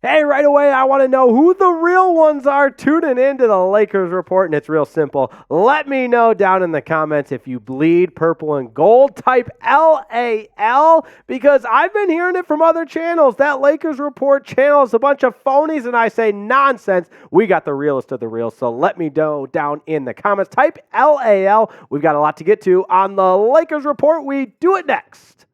Hey, right away, I want to know who the real ones are tuning into the Lakers Report, and it's real simple. Let me know down in the comments if you bleed purple and gold. Type LAL, because I've been hearing it from other channels. That Lakers Report channel is a bunch of phonies, and I say nonsense. We got the realest of the real, so let me know down in the comments. Type LAL. We've got a lot to get to on the Lakers Report. We do it next.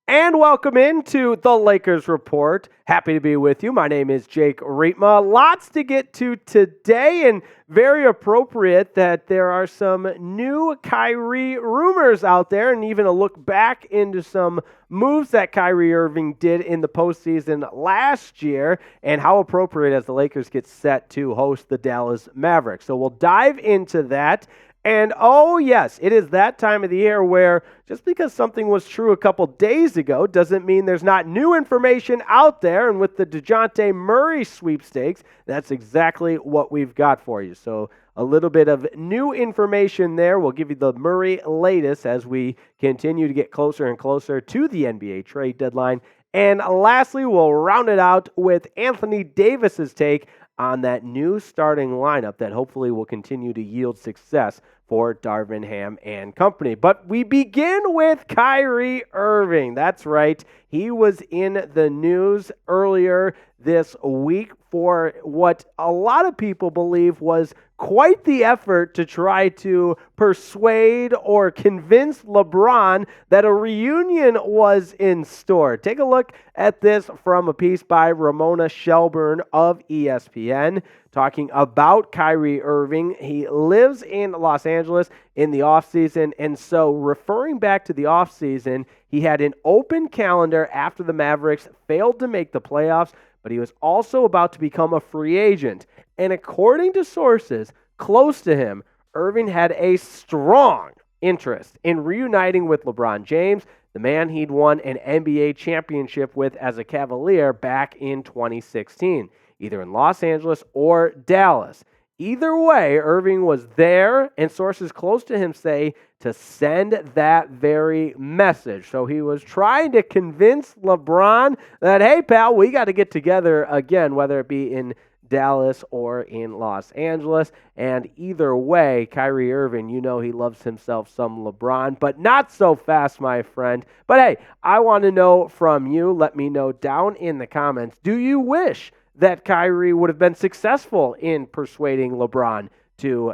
And welcome into the Lakers Report. Happy to be with you. My name is Jake Riepma. Lots to get to today, and very appropriate that there are some new Kyrie rumors out there, and even a look back into some moves that Kyrie Irving did in the postseason last year, and how appropriate as the Lakers get set to host the Dallas Mavericks. So we'll dive into that. And oh yes, it is that time of the year where just because something was true a couple days ago doesn't mean there's not new information out there. And with the Dejounte Murray sweepstakes, that's exactly what we've got for you. So a little bit of new information there. We'll give you the Murray latest as we continue to get closer and closer to the NBA trade deadline. And lastly, we'll round it out with Anthony Davis's take on that new starting lineup that hopefully will continue to yield success for Darvin Ham and company. But we begin with Kyrie Irving. That's right. He was in the news earlier this week for what a lot of people believe was quite the effort to try to persuade or convince LeBron that a reunion was in store. Take a look at this from a piece by Ramona Shelburne of ESPN talking about Kyrie Irving. He lives in Los Angeles in the offseason, and so referring back to the offseason, he had an open calendar after the Mavericks failed to make the playoffs, but he was also about to become a free agent. And according to sources close to him, Irving had a strong interest in reuniting with LeBron James, the man he'd won an NBA championship with as a Cavalier back in 2016, either in Los Angeles or Dallas. Either way, Irving was there, and sources close to him say to send that very message. So he was trying to convince LeBron that, hey, pal, we got to get together again, whether it be in Dallas or in Los Angeles. And either way, Kyrie Irving, you know he loves himself some LeBron, but not so fast, my friend. But hey, I want to know from you. Let me know down in the comments. Do you wish that Kyrie would have been successful in persuading LeBron to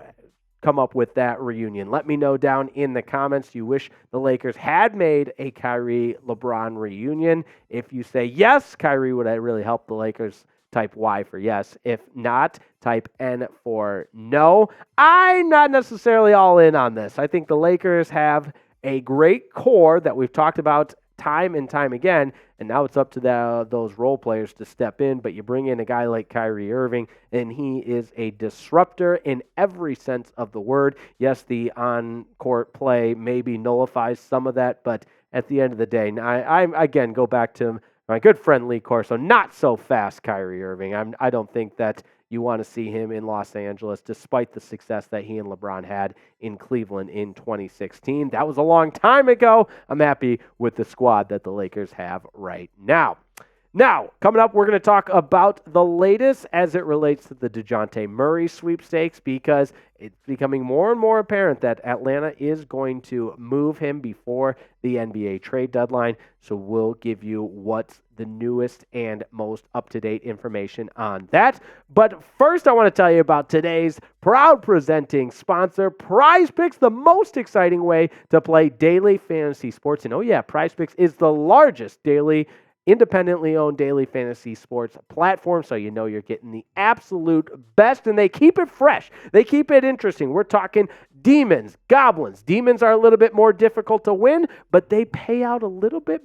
come up with that reunion? Let me know down in the comments. You wish the Lakers had made a Kyrie-LeBron reunion. If you say yes, Kyrie would have really helped the Lakers, type Y for yes. If not, type N for no. I'm not necessarily all in on this. I think the Lakers have a great core that we've talked about time and time again, and now it's up to those role players to step in. But you bring in a guy like Kyrie Irving, and he is a disruptor in every sense of the word. Yes, the on-court play maybe nullifies some of that, but at the end of the day, I again go back to my good friend Lee Corso, not so fast Kyrie Irving. I don't think that you want to see him in Los Angeles, despite the success that he and LeBron had in Cleveland in 2016. That was a long time ago. I'm happy with the squad that the Lakers have right now. Now, coming up, we're going to talk about the latest as it relates to the Dejounte Murray sweepstakes, because it's becoming more and more apparent that Atlanta is going to move him before the NBA trade deadline. So we'll give you what's the newest and most up-to-date information on that. But first, I want to tell you about today's proud presenting sponsor, Prize Picks, the most exciting way to play daily fantasy sports. And oh yeah, Prize Picks is the largest independently owned daily fantasy sports platform, so you know you're getting the absolute best, and they keep it fresh. They keep it interesting. We're talking demons, goblins. Demons are a little bit more difficult to win, but they pay out a little bit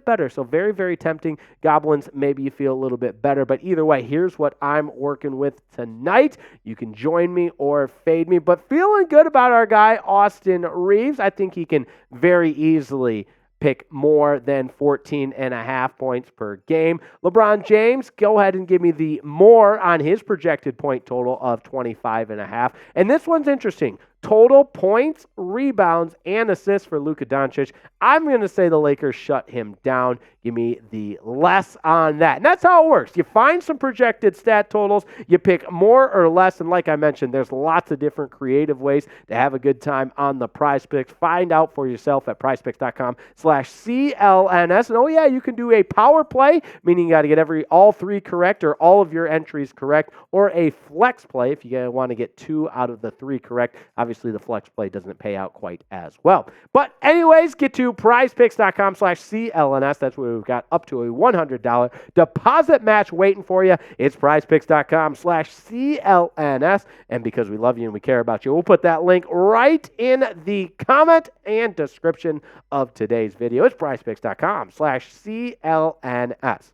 better. So very, very tempting. Goblins, maybe you feel a little bit better, but either way, here's what I'm working with tonight. You can join me or fade me, but feeling good about our guy, Austin Reaves. I think he can very easily pick more than 14.5 points per game. LeBron James, go ahead and give me the more on his projected point total of 25.5. And this one's interesting. total points, rebounds, and assists for Luka Doncic. I'm going to say the Lakers shut him down. Give me the less on that. And that's how it works. You find some projected stat totals, you pick more or less, and like I mentioned, there's lots of different creative ways to have a good time on the Prize Picks. Find out for yourself at prizepicks.com/CLNS. And oh yeah, you can do a power play, meaning you got to get all three correct or all of your entries correct, or a flex play if you want to get 2 out of the 3 correct. Obviously, the flex play doesn't pay out quite as well. But anyways, get to prizepicks.com/CLNS. That's where we've got up to a $100 deposit match waiting for you. It's prizepicks.com/CLNS. And because we love you and we care about you, we'll put that link right in the comment and description of today's video. It's prizepicks.com/CLNS.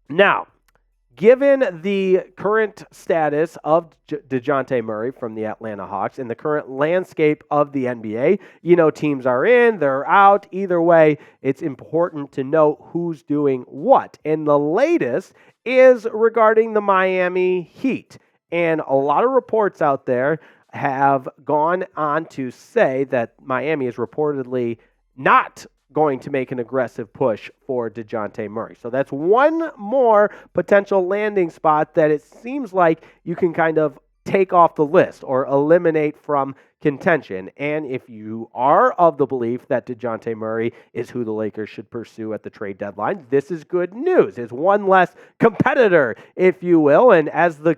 Now, given the current status of Dejounte Murray from the Atlanta Hawks and the current landscape of the NBA, teams are in, they're out. Either way, it's important to know who's doing what. And the latest is regarding the Miami Heat. And a lot of reports out there have gone on to say that Miami is reportedly not going to make an aggressive push for Dejounte Murray. So that's one more potential landing spot that it seems like you can kind of take off the list or eliminate from contention. And if you are of the belief that Dejounte Murray is who the Lakers should pursue at the trade deadline, this is good news. It's one less competitor, if you will. And as the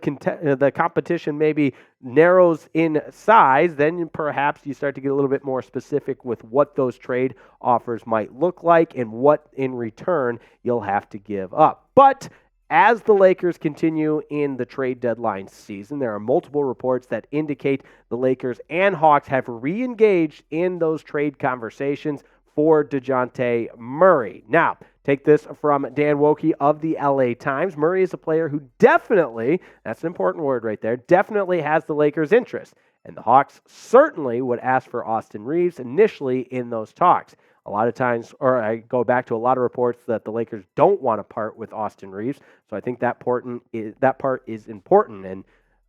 competition maybe narrows in size, then perhaps you start to get a little bit more specific with what those trade offers might look like and what in return you'll have to give up. But as the Lakers continue in the trade deadline season, there are multiple reports that indicate the Lakers and Hawks have re-engaged in those trade conversations for Dejounte Murray. Now, take this from Dan Woke of the LA Times. Murray is a player who definitely, that's an important word right there, definitely has the Lakers' interest. And the Hawks certainly would ask for Austin Reaves initially in those talks. A lot of times, or I go back to a lot of reports that the Lakers don't want to part with Austin Reaves. So I think that part is important. And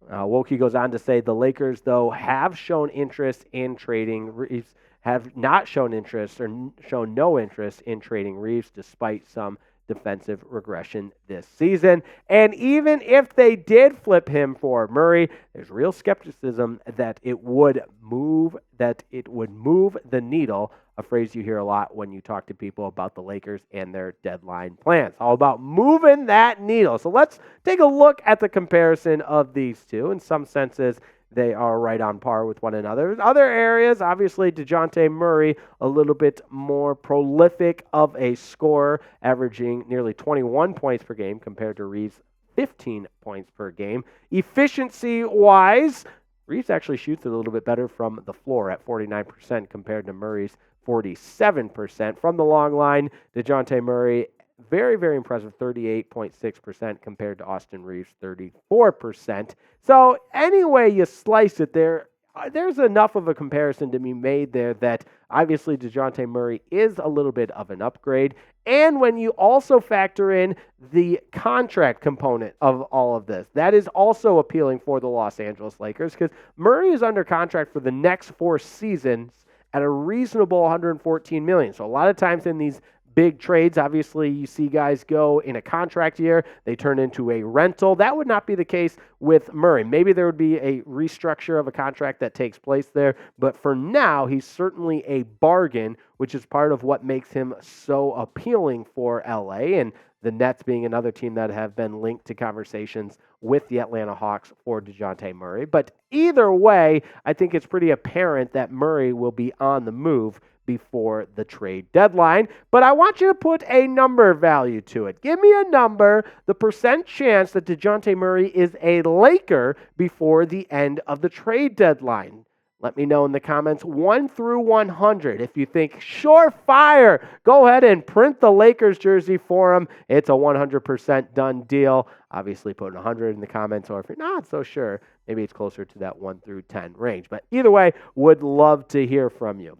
Woke goes on to say the Lakers, though, have shown interest in trading Reaves, have not shown interest or shown no interest in trading Reaves despite some defensive regression this season. And even if they did flip him for Murray, there's real skepticism that it would move the needle, a phrase you hear a lot when you talk to people about the Lakers and their deadline plans. All about moving that needle. So let's take a look at the comparison of these two. In some senses, they are right on par with one another. In other areas, obviously, Dejounte Murray, a little bit more prolific of a scorer, averaging nearly 21 points per game compared to Reaves' 15 points per game. Efficiency-wise, Reaves actually shoots a little bit better from the floor at 49% compared to Murray's 47%. From the long line, Dejounte Murray, very, very impressive, 38.6% compared to Austin Reaves' 34%. So any way you slice it, there's enough of a comparison to be made there that obviously Dejounte Murray is a little bit of an upgrade. And when you also factor in the contract component of all of this, that is also appealing for the Los Angeles Lakers because Murray is under contract for the next 4 seasons at a reasonable $114 million. So a lot of times in these big trades, obviously you see guys go in a contract year, they turn into a rental. That would not be the case with Murray. Maybe there would be a restructure of a contract that takes place there, but for now, he's certainly a bargain, which is part of what makes him so appealing for LA, and the Nets being another team that have been linked to conversations with the Atlanta Hawks for Dejounte Murray. But either way, I think it's pretty apparent that Murray will be on the move before the trade deadline. But I want you to put a number value to it. Give me a number, the percent chance that Dejounte Murray is a Laker before the end of the trade deadline. Let me know in the comments 1 through 100. If you think surefire, go ahead and print the Lakers jersey for him. It's a 100% done deal. Obviously, put 100 in the comments, or if you're not so sure, maybe it's closer to that 1 through 10 range. But either way, would love to hear from you.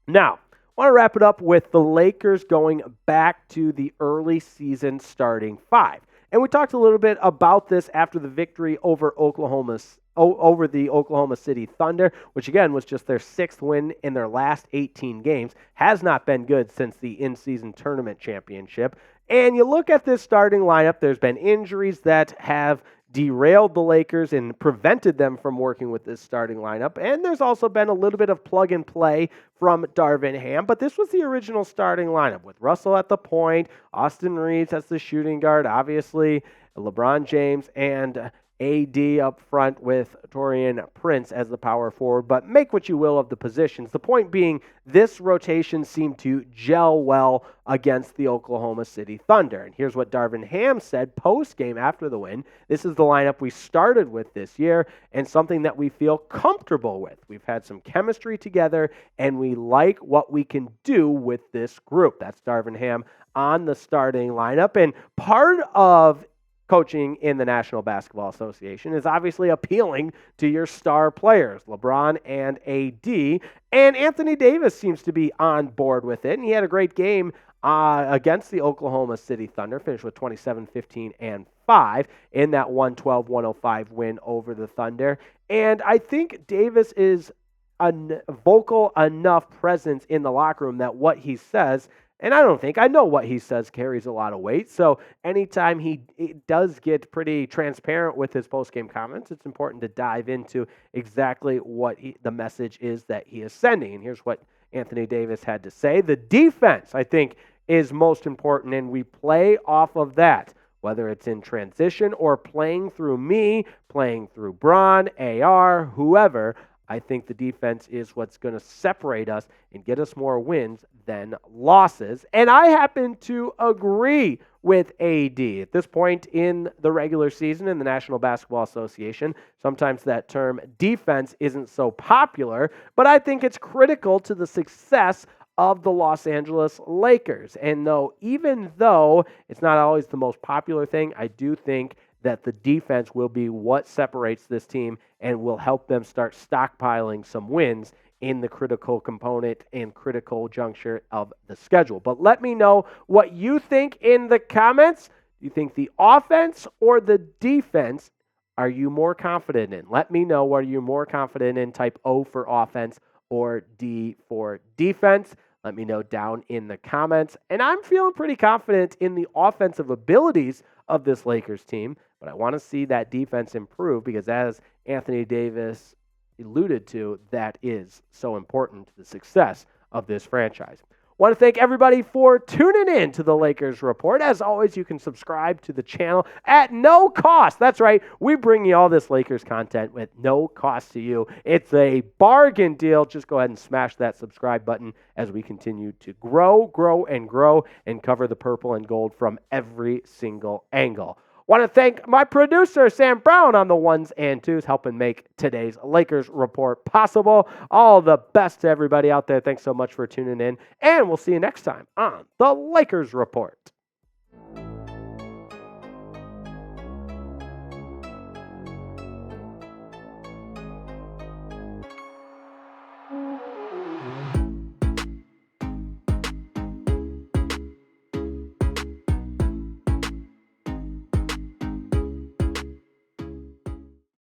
Now, I want to wrap it up with the Lakers going back to the early season starting 5. And we talked a little bit about this after the victory over Oklahoma over the Oklahoma City Thunder, which again was just their 6th win in their last 18 games. Has not been good since the in-season tournament championship. And you look at this starting lineup, there's been injuries that have derailed the Lakers and prevented them from working with this starting lineup. And there's also been a little bit of plug and play from Darvin Ham, but this was the original starting lineup with Russell at the point, Austin Reaves as the shooting guard, obviously LeBron James, and AD up front with Taurean Prince as the power forward, but make what you will of the positions. The point being, this rotation seemed to gel well against the Oklahoma City Thunder. And here's what Darvin Ham said post-game after the win. This is the lineup we started with this year and something that we feel comfortable with. We've had some chemistry together, and we like what we can do with this group. That's Darvin Ham on the starting lineup. And part of coaching in the National Basketball Association is obviously appealing to your star players, LeBron and AD, and Anthony Davis seems to be on board with it, and he had a great game against the Oklahoma City Thunder, finished with 27, 15, and 5 in that 112-105 win over the Thunder, and I think Davis is a vocal enough presence in the locker room that what he says, and I know what he says carries a lot of weight. So anytime he does get pretty transparent with his post-game comments, it's important to dive into exactly what the message is that he is sending. And here's what Anthony Davis had to say. The defense, I think, is most important, and we play off of that, whether it's in transition or playing through me, playing through Bron, AR, whoever. I think the defense is what's going to separate us and get us more wins than losses. And I happen to agree with AD. At this point in the regular season in the National Basketball Association, sometimes that term defense isn't so popular, but I think it's critical to the success of the Los Angeles Lakers. And even though it's not always the most popular thing, I do think that the defense will be what separates this team and will help them start stockpiling some wins in the critical component and critical juncture of the schedule. But let me know what you think in the comments. Do you think the offense or the defense are you more confident in? Let me know, what are you more confident in, type O for offense or D for defense? Let me know down in the comments. And I'm feeling pretty confident in the offensive abilities of this Lakers team, but I want to see that defense improve because, as Anthony Davis alluded to, that is so important to the success of this franchise. Want to thank everybody for tuning in to the Lakers Report. As always, you can subscribe to the channel at no cost. That's right. We bring you all this Lakers content with no cost to you. It's a bargain deal. Just go ahead and smash that subscribe button as we continue to grow, and cover the purple and gold from every single angle. Want to thank my producer, Sam Brown, on the ones and twos, helping make today's Lakers Report possible. All the best to everybody out there. Thanks so much for tuning in, and we'll see you next time on the Lakers Report.